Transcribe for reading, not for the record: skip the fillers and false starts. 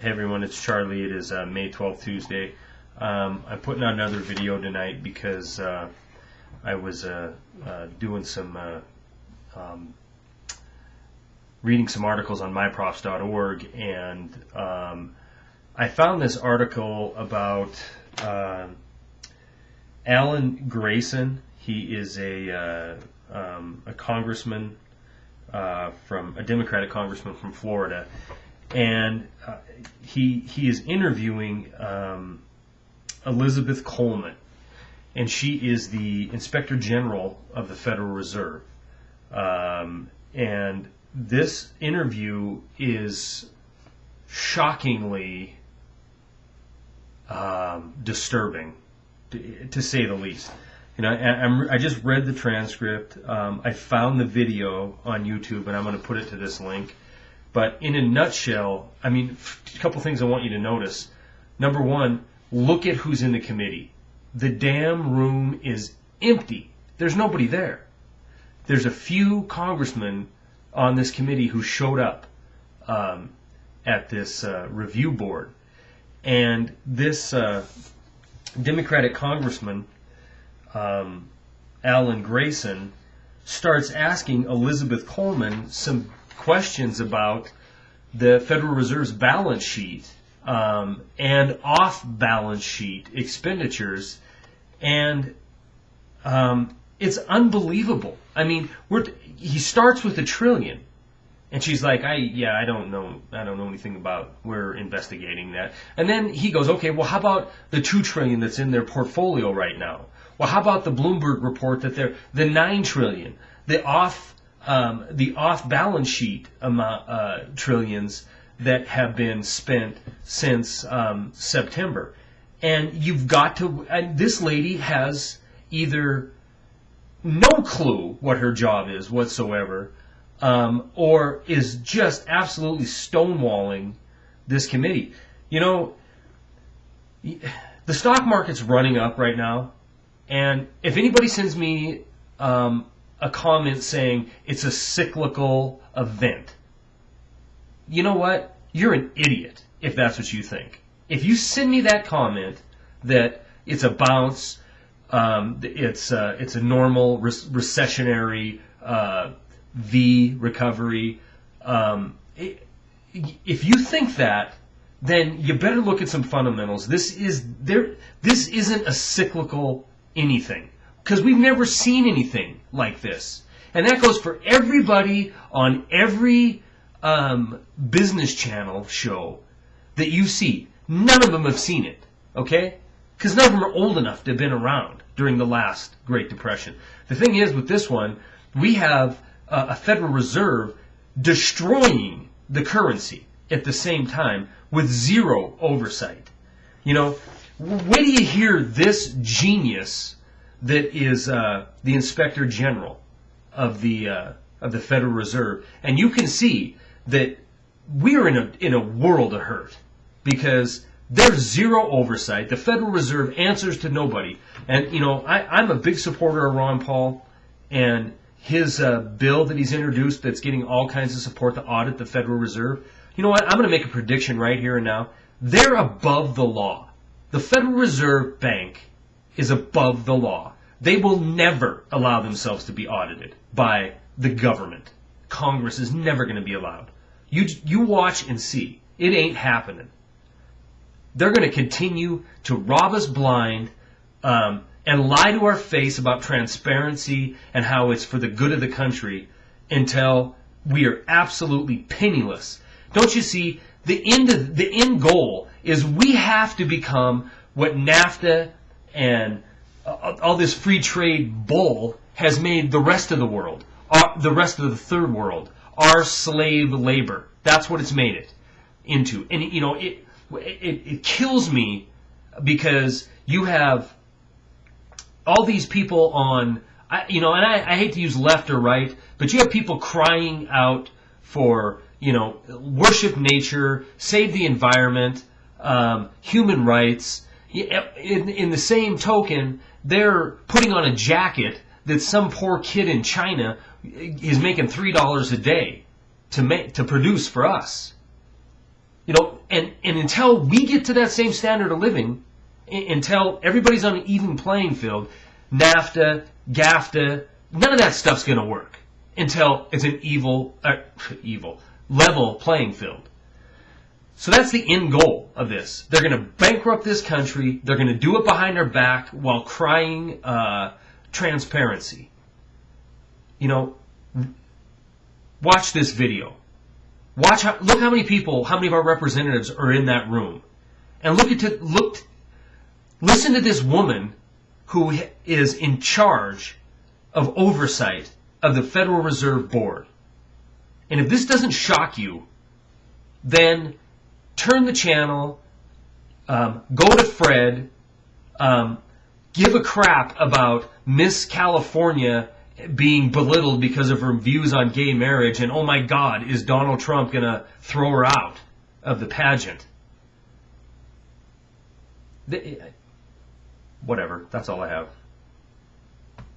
Hey everyone, it's Charlie. It is May 12th, Tuesday. I'm putting out another video tonight because I was doing some reading some articles on myprofs.org, and I found this article about Alan Grayson. He is a congressman from a Democratic congressman from Florida, and he is interviewing Elizabeth Coleman, and she is the Inspector General of the Federal Reserve. And this interview is shockingly disturbing, to say the least. You know, I just read the transcript. I found the video on YouTube, and I'm going to put it to this link. But in a nutshell, I mean, a couple things I want you to notice. Number one, look at who's in the committee. The damn room is empty. There's nobody there. There's a few congressmen on this committee who showed up at this review board. And this Democratic congressman, Alan Grayson, starts asking Elizabeth Coleman some questions about the Federal Reserve's balance sheet and off-balance sheet expenditures, and it's unbelievable. I mean, he starts with $1 trillion, and she's like, I don't know anything about. We're investigating that. And then he goes, okay, well, how about the $2 trillion that's in their portfolio right now? Well, how about the Bloomberg report that they're the $9 trillion, the off-balance sheet trillions that have been spent since September. And you've got to, this lady has either no clue what her job is whatsoever, or is just absolutely stonewalling this committee. You know, the stock market's running up right now, and if anybody sends me a comment saying it's a cyclical event, you know what? You're an idiot if that's what you think. If you send me that comment that it's a bounce, it's a normal recessionary V recovery, if you think that, then you better look at some fundamentals. This isn't a cyclical anything, because we've never seen anything like this. And that goes for everybody on every business channel show that you see. None of them have seen it, okay? Because none of them are old enough to have been around during the last Great Depression. The thing is, with this one, we have a Federal Reserve destroying the currency at the same time with zero oversight. You know, where do you hear this genius that is the Inspector General of the Federal Reserve? And you can see that we're in a world of hurt, because there's zero oversight. The Federal Reserve answers to nobody. And you know, I'm a big supporter of Ron Paul and his bill that he's introduced that's getting all kinds of support to audit the Federal Reserve. You know what? I'm going to make a prediction right here and now. They're above the law. The Federal Reserve Bank is above the law. They will never allow themselves to be audited by the government. Congress is never going to be allowed. You watch and see. It ain't happening. They're going to continue to rob us blind and lie to our face about transparency and how it's for the good of the country until we are absolutely penniless. Don't you see? The end goal is we have to become what NAFTA and all this free trade bull has made the rest of the world, the rest of the third world, our slave labor. That's what it's made it into. And you know, it kills me, because you have all these people on, you know, and I hate to use left or right, but you have people crying out for, you know, worship nature, save the environment, human rights. In the same token, they're putting on a jacket that some poor kid in China is making $3 a day to produce for us. You know, and And until we get to that same standard of living, until everybody's on an even playing field, NAFTA, GAFTA, none of that stuff's going to work until it's an level playing field. So that's the end goal of this. They're going to bankrupt this country. They're going to do it behind our back while crying transparency. You know, watch this video. Look how many people, how many of our representatives are in that room, and listen to this woman who is in charge of oversight of the Federal Reserve Board. And if this doesn't shock you, then turn the channel, go to Fred, give a crap about Miss California being belittled because of her views on gay marriage, and oh my God, is Donald Trump going to throw her out of the pageant? Whatever, that's all I have.